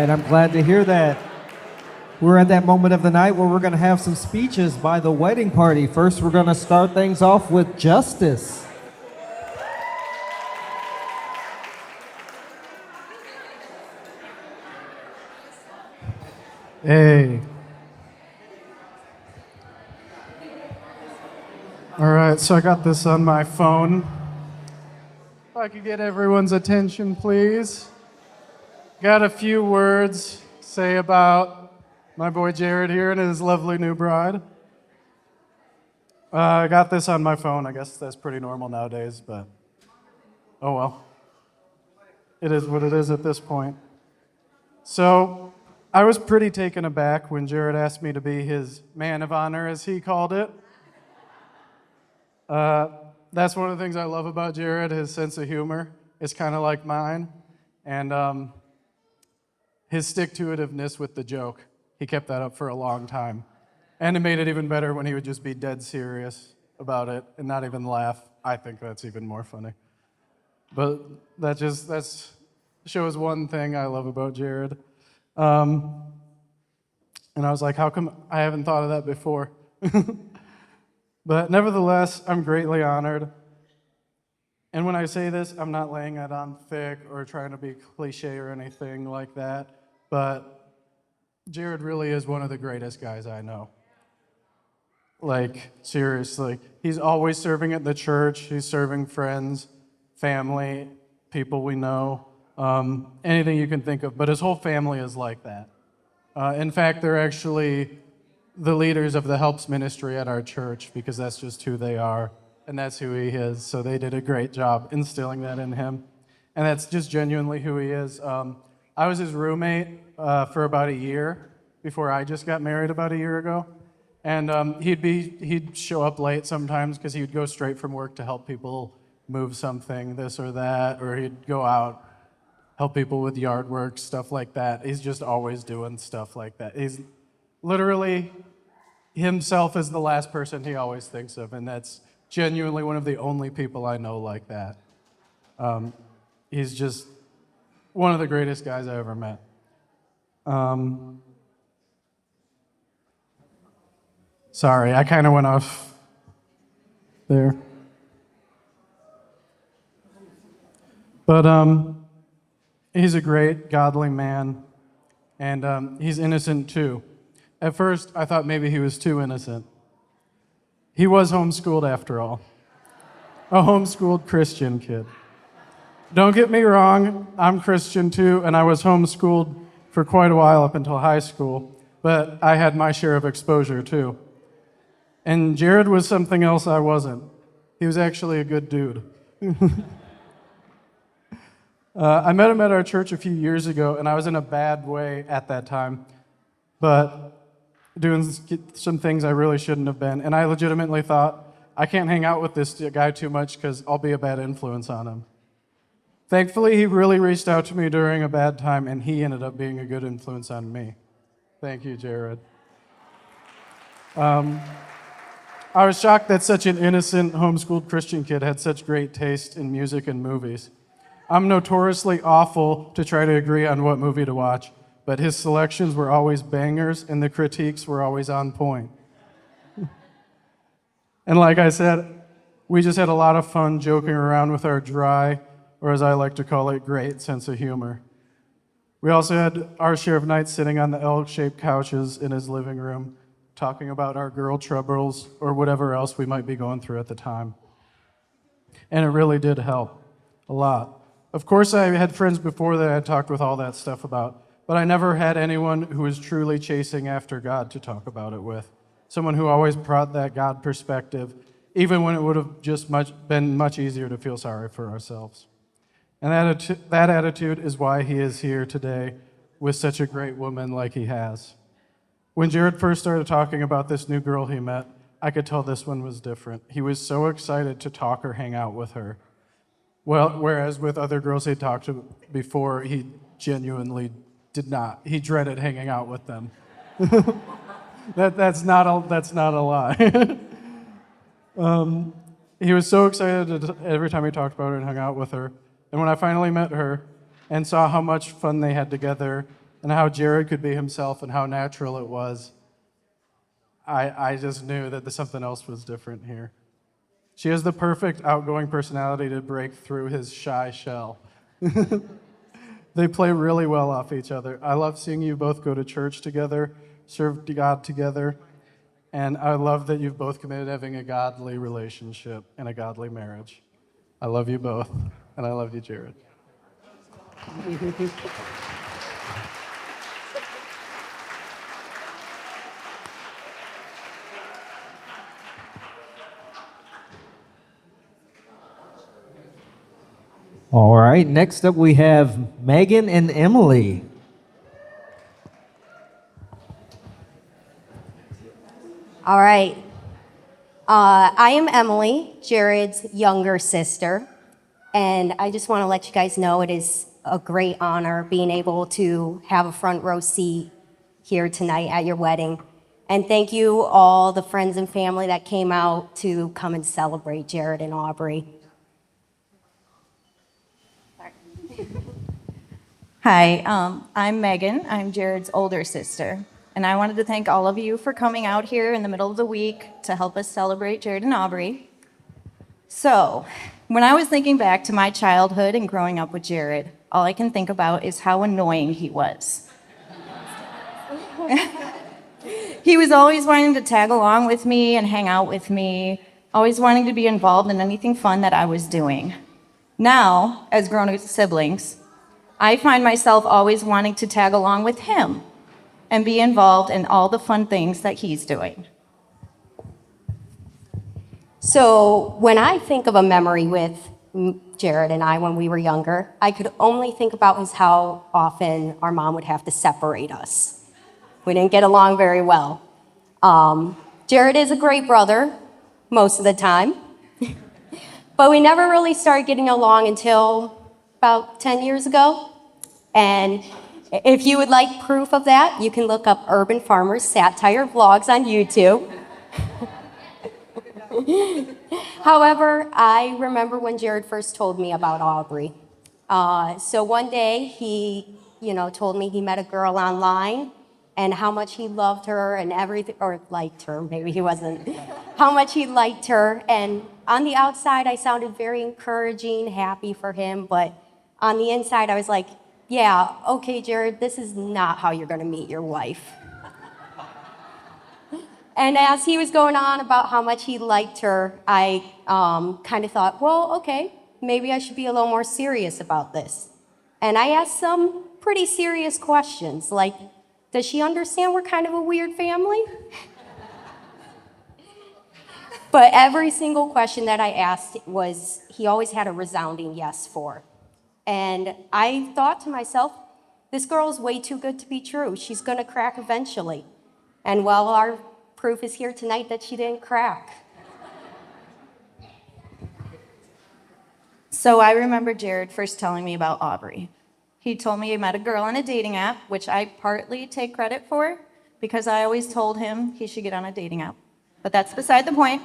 right, I'm glad to hear that. We're at that moment of the night where we're going to have some speeches by the wedding party. First, we're going to start things off with Justice. Hey. All right, so I got this on my phone. If I could get everyone's attention, please. Got a few words to say about my boy Jared here and his lovely new bride. I got this on my phone. I guess that's pretty normal nowadays, but oh well. It is what it is at this point. So, I was pretty taken aback when Jared asked me to be his man of honor, as he called it. That's one of the things I love about Jared, his sense of humor. It's kind of like mine. And his stick-to-itiveness with the joke. He kept that up for a long time. And it made it even better when he would just be dead serious about it and not even laugh. I think that's even more funny. But that shows one thing I love about Jared. And I was like, how come I haven't thought of that before? But nevertheless, I'm greatly honored. And when I say this, I'm not laying it on thick or trying to be cliche or anything like that. But Jared really is one of the greatest guys I know. Like, seriously. He's always serving at the church. He's serving friends, family, people we know, anything you can think of. But his whole family is like that. In fact, they're actually the leaders of the Helps Ministry at our church because that's just who they are, and that's who he is. So they did a great job instilling that in him. And that's just genuinely who he is. I was his roommate for about a year before I just got married about a year ago. And he'd show up late sometimes because he would go straight from work to help people move something, this or that, or he'd go out, help people with yard work, stuff like that. He's just always doing stuff like that. He's literally himself is the last person he always thinks of, and that's genuinely one of the only people I know like that. He's just one of the greatest guys I ever met. Sorry, I kind of went off there. But he's a great, godly man, and he's innocent too. At first, I thought maybe he was too innocent. He was homeschooled after all. A homeschooled Christian kid. Don't get me wrong, I'm Christian too, and I was homeschooled for quite a while up until high school, but I had my share of exposure too. And Jared was something else I wasn't. He was actually a good dude. I met him at our church a few years ago, and I was in a bad way at that time, but doing some things I really shouldn't have been. And I legitimately thought, I can't hang out with this guy too much because I'll be a bad influence on him. Thankfully, he really reached out to me during a bad time, and he ended up being a good influence on me. Thank you, Jared. I was shocked that such an innocent, homeschooled Christian kid had such great taste in music and movies. I'm notoriously awful to try to agree on what movie to watch, but his selections were always bangers, and the critiques were always on point. And like I said, we just had a lot of fun joking around with our dry, or as I like to call it, great sense of humor. We also had our share of nights sitting on the L-shaped couches in his living room, talking about our girl troubles or whatever else we might be going through at the time. And it really did help a lot. Of course, I had friends before that I talked with all that stuff about, but I never had anyone who was truly chasing after God to talk about it with. Someone who always brought that God perspective, even when it would have just been much easier to feel sorry for ourselves. And that attitude is why he is here today with such a great woman like he has. When Jared first started talking about this new girl he met, I could tell this one was different. He was so excited to talk or hang out with her. Well, whereas with other girls he'd talked to before, he genuinely did not. He dreaded hanging out with them. That's not a lie. He was so excited every time he talked about her and hung out with her. And when I finally met her and saw how much fun they had together, and how Jared could be himself and how natural it was, I just knew that something else was different here. She has the perfect outgoing personality to break through his shy shell. They play really well off each other. I love seeing you both go to church together, serve God together, and I love that you've both committed to having a godly relationship and a godly marriage. I love you both, and I love you, Jared. All right, next up we have Megan and Emily. All right. I am Emily, Jared's younger sister, and I just want to let you guys know it is a great honor being able to have a front row seat here tonight at your wedding. And thank you all the friends and family that came out to come and celebrate Jared and Aubrey. Hi, I'm Megan. I'm Jared's older sister. And I wanted to thank all of you for coming out here in the middle of the week to help us celebrate Jared and Aubrey. So, when I was thinking back to my childhood and growing up with Jared, all I can think about is how annoying he was. He was always wanting to tag along with me and hang out with me, always wanting to be involved in anything fun that I was doing. Now, as grown-up siblings, I find myself always wanting to tag along with him and be involved in all the fun things that he's doing. So when I think of a memory with Jared and I when we were younger, I could only think about is how often our mom would have to separate us. We didn't get along very well. Jared is a great brother most of the time, but we never really started getting along until about 10 years ago. And if you would like proof of that, you can look up Urban Farmers Satire Vlogs on YouTube. However, I remember when Jared first told me about Aubrey. So one day he, told me he met a girl online and how much he loved her and everything, or liked her, maybe he wasn't, how much he liked her. And on the outside, I sounded very encouraging, happy for him, but on the inside, I was like, yeah, okay, Jared, this is not how you're gonna meet your wife. And as he was going on about how much he liked her, I kind of thought, well, okay, maybe I should be a little more serious about this. And I asked some pretty serious questions, like, does she understand we're kind of a weird family? But every single question that I asked he always had a resounding yes for. And I thought to myself, this girl is way too good to be true. She's gonna crack eventually. And well, our proof is here tonight that she didn't crack. So I remember Jared first telling me about Aubrey. He told me he met a girl on a dating app, which I partly take credit for because I always told him he should get on a dating app. But that's beside the point.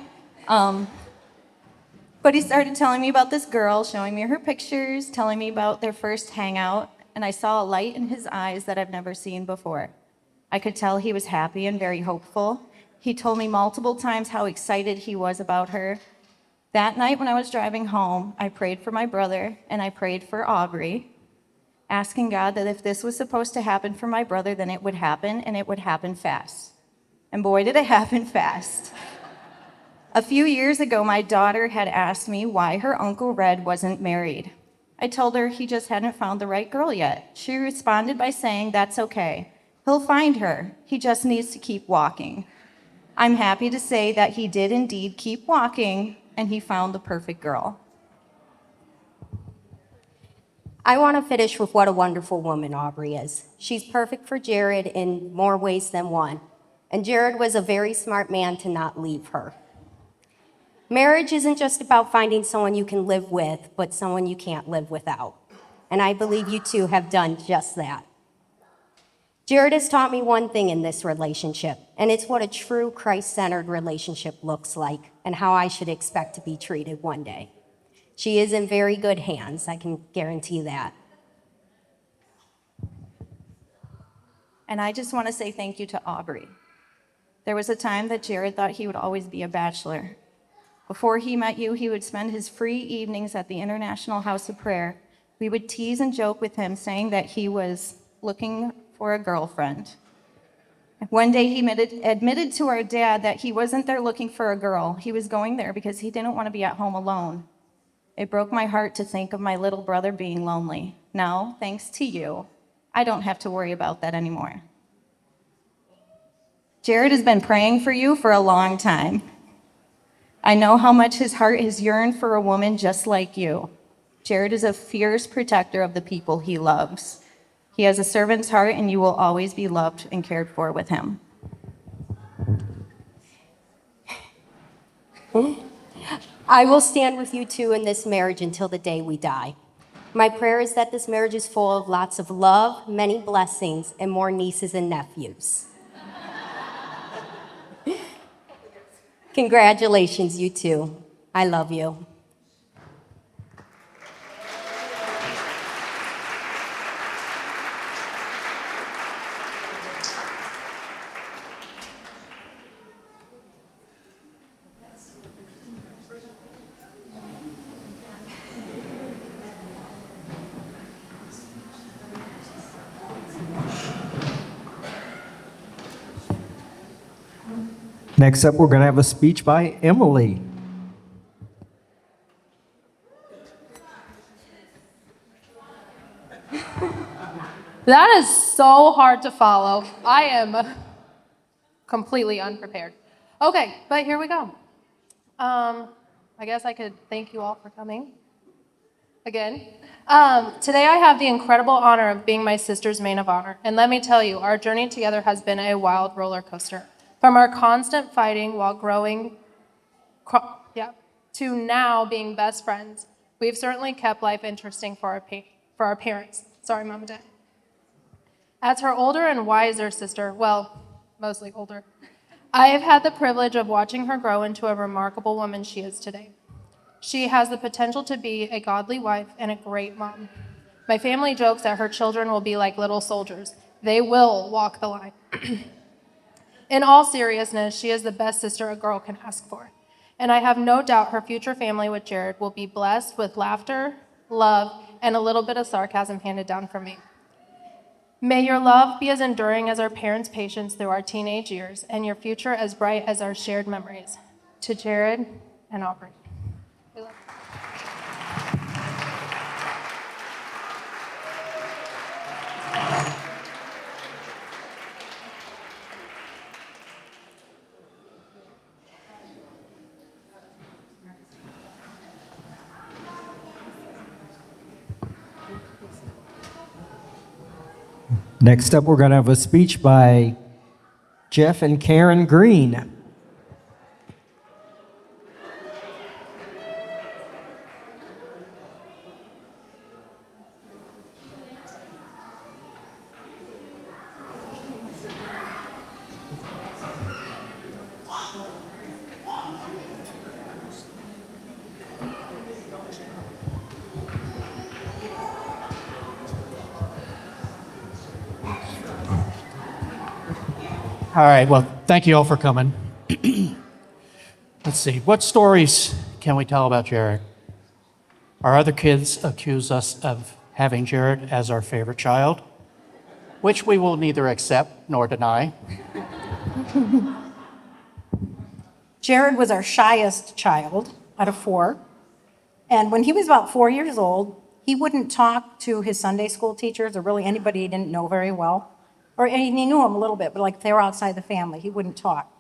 But he started telling me about this girl, showing me her pictures, telling me about their first hangout, and I saw a light in his eyes that I've never seen before. I could tell he was happy and very hopeful. He told me multiple times how excited he was about her. That night when I was driving home, I prayed for my brother and I prayed for Aubrey, asking God that if this was supposed to happen for my brother, then it would happen and it would happen fast. And boy, did it happen fast. A few years ago, my daughter had asked me why her Uncle Red wasn't married. I told her he just hadn't found the right girl yet. She responded by saying, that's okay. He'll find her. He just needs to keep walking. I'm happy to say that he did indeed keep walking, and he found the perfect girl. I want to finish with what a wonderful woman Aubrey is. She's perfect for Jared in more ways than one. And Jared was a very smart man to not leave her. Marriage isn't just about finding someone you can live with, but someone you can't live without. And I believe you two have done just that. Jared has taught me one thing in this relationship, and it's what a true Christ-centered relationship looks like and how I should expect to be treated one day. She is in very good hands, I can guarantee that. And I just want to say thank you to Aubrey. There was a time that Jared thought he would always be a bachelor. Before he met you, he would spend his free evenings at the International House of Prayer. We would tease and joke with him, saying that he was looking for a girlfriend. One day, he admitted to our dad that he wasn't there looking for a girl. He was going there because he didn't want to be at home alone. It broke my heart to think of my little brother being lonely. Now, thanks to you, I don't have to worry about that anymore. Jared has been praying for you for a long time. I know how much his heart has yearned for a woman just like you. Jared is a fierce protector of the people he loves. He has a servant's heart, and you will always be loved and cared for with him. I will stand with you two in this marriage until the day we die. My prayer is that this marriage is full of lots of love, many blessings, and more nieces and nephews. Congratulations, you two. I love you. Next up, we're going to have a speech by Emily. That is so hard to follow. I am completely unprepared. Okay, but here we go. I guess I could thank you all for coming again. Today I have the incredible honor of being my sister's maid of honor. And let me tell you, our journey together has been a wild roller coaster. From our constant fighting while growing, to now being best friends, we've certainly kept life interesting for our parents. Sorry, Mom and Dad. As her older and wiser sister, well, mostly older, I have had the privilege of watching her grow into a remarkable woman she is today. She has the potential to be a godly wife and a great mom. My family jokes that her children will be like little soldiers. They will walk the line. In all seriousness, she is the best sister a girl can ask for. And I have no doubt her future family with Jared will be blessed with laughter, love, and a little bit of sarcasm handed down from me. May your love be as enduring as our parents' patience through our teenage years, and your future as bright as our shared memories. To Jared and Aubrey. We love you. Next up, we're going to have a speech by Jeff and Karen Greene. All right, well, thank you all for coming. Let's see, what stories can we tell about Jared? Our other kids accuse us of having Jared as our favorite child, which we will neither accept nor deny. Jared was our shyest child out of 4. And when he was about 4 years old, he wouldn't talk to his Sunday school teachers or really anybody he didn't know very well. Or he knew them a little bit, but like they were outside the family, he wouldn't talk.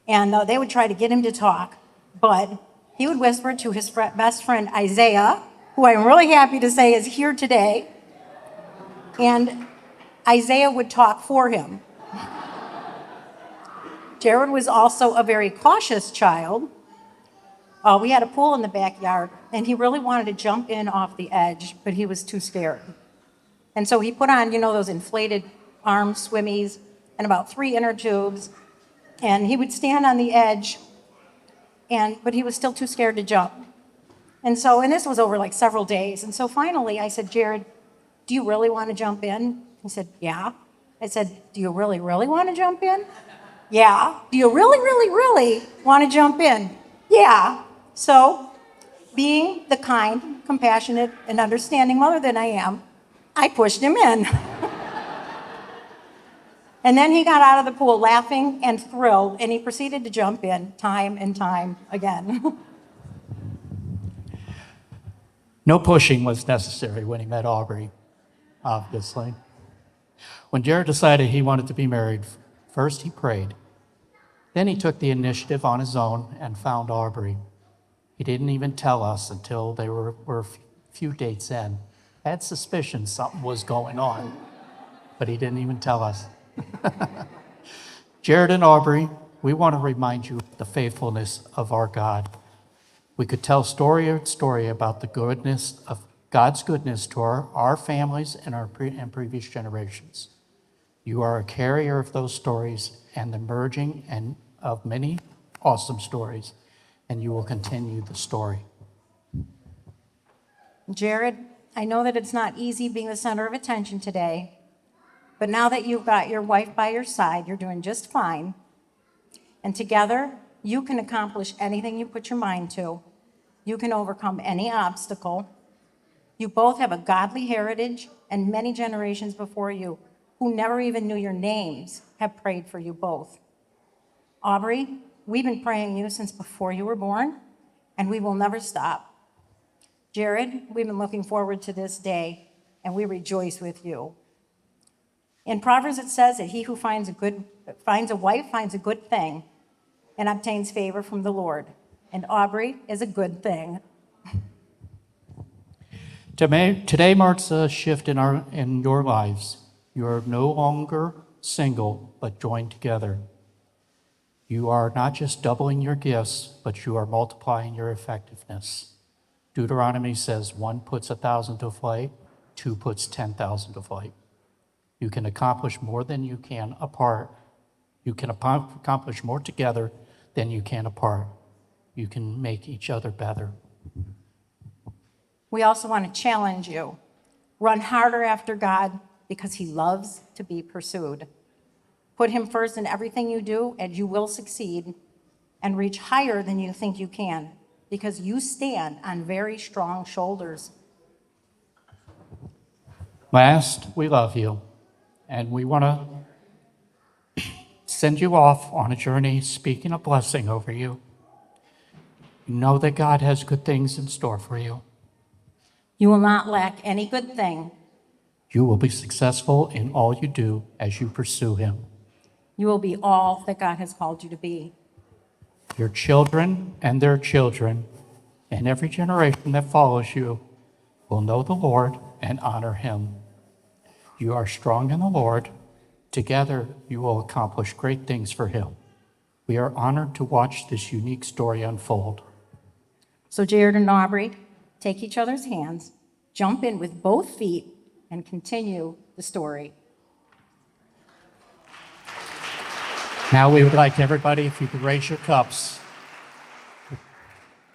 And they would try to get him to talk, but he would whisper to his best friend Isaiah, who I'm really happy to say is here today. And Isaiah would talk for him. Jared was also a very cautious child. We had a pool in the backyard, and he really wanted to jump in off the edge, but he was too scared. And so he put on, those inflated arm swimmies and about 3 inner tubes, and he would stand on the edge, but he was still too scared to jump. And this was over like several days. And so finally I said, Jared, do you really want to jump in? He said, yeah. I said, do you really, really want to jump in? Yeah. Do you really, really, really want to jump in? Yeah. So, being the kind, compassionate, and understanding mother that I am, I pushed him in. And then he got out of the pool laughing and thrilled, and he proceeded to jump in time and time again. No pushing was necessary when he met Aubrey, obviously. When Jared decided he wanted to be married, first he prayed. Then he took the initiative on his own and found Aubrey. He didn't even tell us until they were a few dates in. I had suspicions something was going on, but he didn't even tell us. Jared and Aubrey, we want to remind you of the faithfulness of our God. We could tell story after story about the goodness of God's goodness to our families and our previous generations. You are a carrier of those stories and the merging and of many awesome stories, and you will continue the story. Jared, I know that it's not easy being the center of attention today, but now that you've got your wife by your side, you're doing just fine. And together, you can accomplish anything you put your mind to. You can overcome any obstacle. You both have a godly heritage, and many generations before you, who never even knew your names, have prayed for you both. Aubrey, we've been praying you since before you were born, and we will never stop. Jared, we've been looking forward to this day, and we rejoice with you. In Proverbs, it says that he who finds a wife finds a good thing and obtains favor from the Lord. And Aubrey is a good thing. Today marks a shift in your lives. You are no longer single, but joined together. You are not just doubling your gifts, but you are multiplying your effectiveness. Deuteronomy says 1 puts 1,000 to flight, 2 puts 10,000 to flight. You can accomplish more than you can apart. You can accomplish more together than you can apart. You can make each other better. We also want to challenge you. Run harder after God because he loves to be pursued. Put him first in everything you do, and you will succeed, and reach higher than you think you can, because you stand on very strong shoulders. Last, we love you, and we want to send you off on a journey speaking a blessing over you. You know that God has good things in store for you. You will not lack any good thing. You will be successful in all you do as you pursue him. You will be all that God has called you to be. Your children and their children, and every generation that follows you, will know the Lord and honor him. You are strong in the Lord. Together, you will accomplish great things for him. We are honored to watch this unique story unfold. So Jared and Aubrey, take each other's hands, jump in with both feet, and continue the story. Now we would like everybody, if you could raise your cups.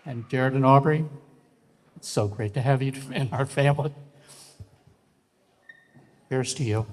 And Jared and Aubrey, it's so great to have you in our family. Here's to you.